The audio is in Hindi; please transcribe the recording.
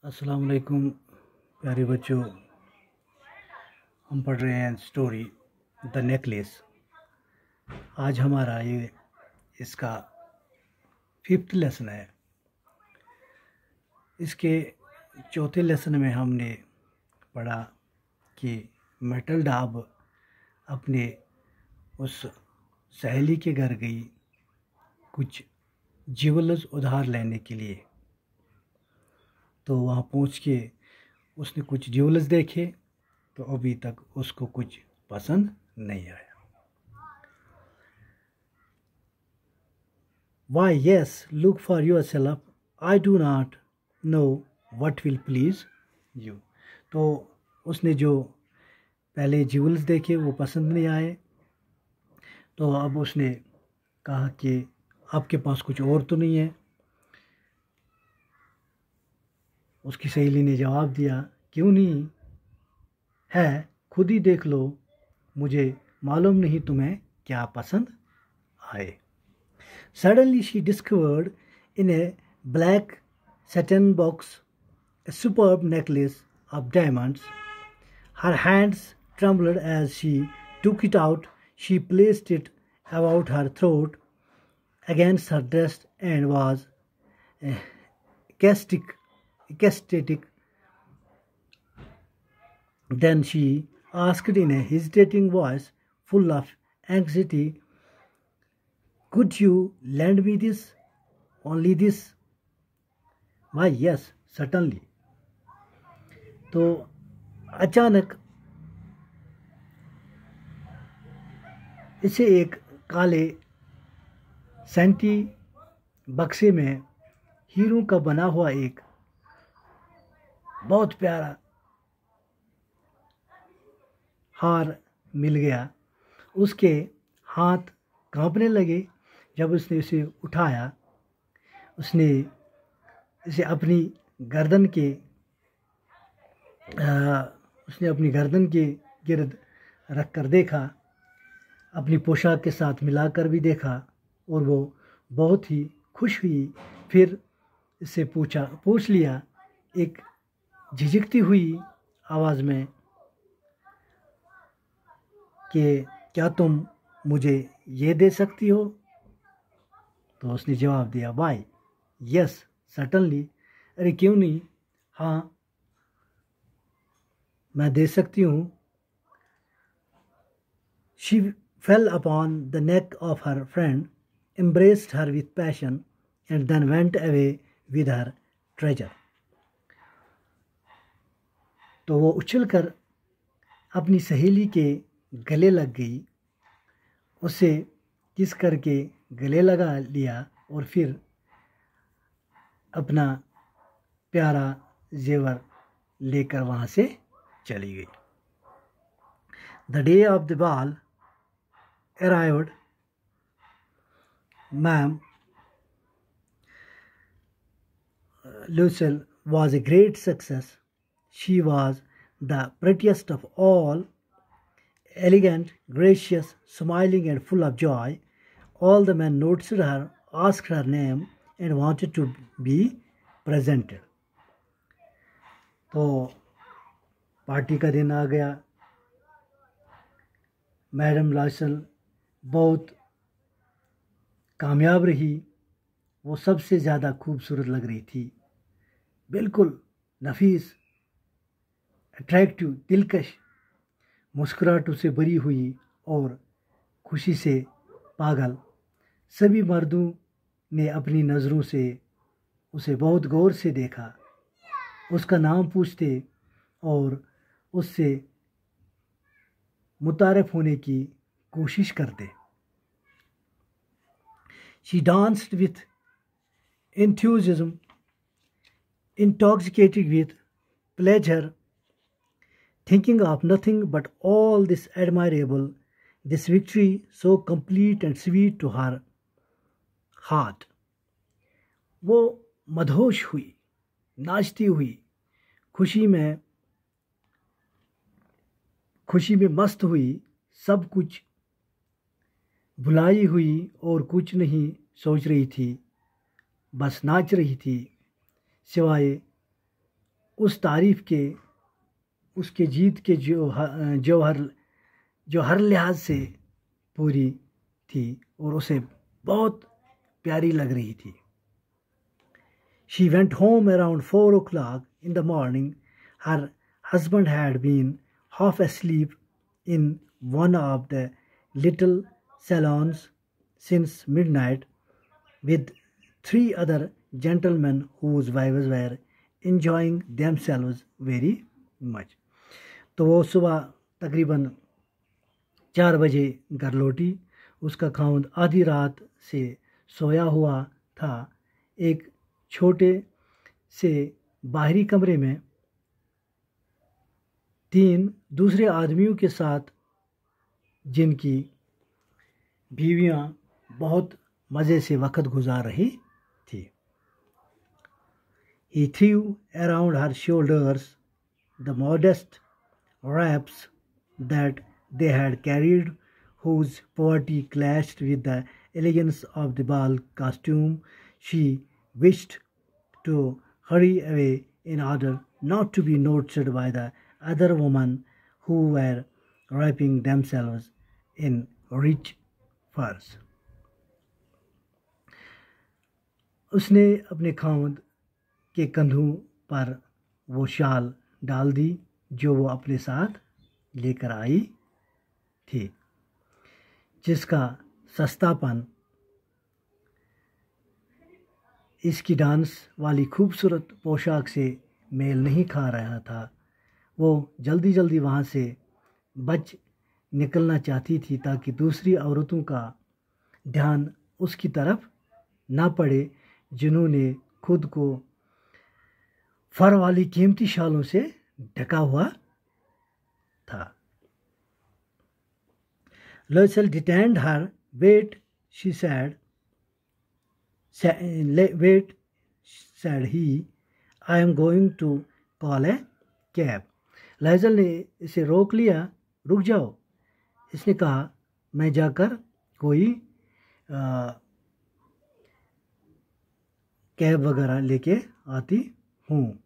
अस्सलाम वालेकुम प्यारे बच्चों। हम पढ़ रहे हैं स्टोरी द नेकलेस। आज हमारा ये इसका 5th लेसन है। इसके चौथे लेसन में हमने पढ़ा कि मैटिल्डा अब अपने उस सहेली के घर गई कुछ ज्वेलर्स उधार लेने के लिए। तो वहाँ पहुँच के उसने कुछ ज्वेलर्स देखे तो अभी तक उसको कुछ पसंद नहीं आया। Why yes, look for yourself. I do not know what will please you. तो उसने जो पहले ज्वेलर्स देखे वो पसंद नहीं आए, तो अब उसने कहा कि आपके पास कुछ और तो नहीं है। उसकी सहेली ने जवाब दिया, क्यों नहीं है, खुद ही देख लो, मुझे मालूम नहीं तुम्हें क्या पसंद आए। Suddenly she discovered in a black satin box a superb necklace of diamonds. Her hands trembled as she took it out. She placed it about her throat against her breast and was ecstatic. Then she asked in a hesitating voice, full of anxiety, could you lend me this? Only this? Why yes, certainly. तो अचानक इसे एक काले सैंटी बक्से में हीरों का बना हुआ एक बहुत प्यारा हार मिल गया। उसके हाथ कांपने लगे जब उसने इसे उठाया। उसने इसे अपनी गर्दन के गिर्द रख कर देखा, अपनी पोशाक के साथ मिलाकर भी देखा और वो बहुत ही खुश हुई। फिर इससे पूछ लिया एक झिझकती हुई आवाज़ में कि क्या तुम मुझे ये दे सकती हो? तो उसने जवाब दिया, वाई यस सर्टनली, अरे क्यों नहीं, हाँ मैं दे सकती हूँ। She fell upon the neck of her friend, embraced her with passion, and then went away with her treasure. तो वो उछलकर अपनी सहेली के गले लग गई, उसे किस करके गले लगा लिया और फिर अपना प्यारा जेवर लेकर वहाँ से चली गई। The day of the ball arrived. Ma'am Lucille was a great success. She was the prettiest of all, elegant, gracious, smiling and full of joy. All the men noticed her, asked her name and wanted to be presented. तो पार्टी का दिन आ गया। मैडम लॉसल बहुत कामयाब रही। वो सबसे ज़्यादा खूबसूरत लग रही थी, बिल्कुल नफीस, अट्रैक्टिव, दिलकश, मुस्कुराहट से भरी हुई और खुशी से पागल। सभी मर्दों ने अपनी नज़रों से उसे बहुत गौर से देखा, उसका नाम पूछते और उससे मुतारफ़ होने की कोशिश करते। She danced with enthusiasm, intoxicated with pleasure, thinking of nothing but all this admirable, this victory so complete and sweet to her heart. वो मदहोश हुई, नाचती हुई, खुशी में मस्त हुई, सब कुछ भुलाई हुई और कुछ नहीं सोच रही थी, बस नाच रही थी, सिवाय उस तारीफ़ के, उसके जीत के जो हर लिहाज से पूरी थी और उसे बहुत प्यारी लग रही थी। She went home around 4 o'clock in the morning. Her husband had been half asleep in one of the little salons since midnight with 3 other gentlemen whose wives were enjoying themselves very much. तो वो सुबह तकरीबन 4 बजे घर लौटी। उसका खाउंद आधी रात से सोया हुआ था एक छोटे से बाहरी कमरे में 3 दूसरे आदमियों के साथ, जिनकी बीवियां बहुत मज़े से वक्त गुजार रही थी। He threw around her shoulders the modest wraps that they had carried, whose poverty clashed with the elegance of the ball costume. She wished to hurry away in order not to be noticed by the other women who were wrapping themselves in rich furs. उसने अपने खामद के कंधों पर वो शाल डाल दी जो वो अपने साथ लेकर आई थी, जिसका सस्तापन इसकी डांस वाली खूबसूरत पोशाक से मेल नहीं खा रहा था। वो जल्दी जल्दी वहाँ से बच निकलना चाहती थी ताकि दूसरी औरतों का ध्यान उसकी तरफ ना पड़े, जिन्होंने खुद को फर वाली कीमती शालों से ढका हुआ था। Loisel detained her. Wait, she said. Wait, said he. I am going to call a cab. Lizol ने इसे रोक लिया। रुक जाओ, इसने कहा, मैं जाकर कोई कैब वगैरह लेके आती हूँ।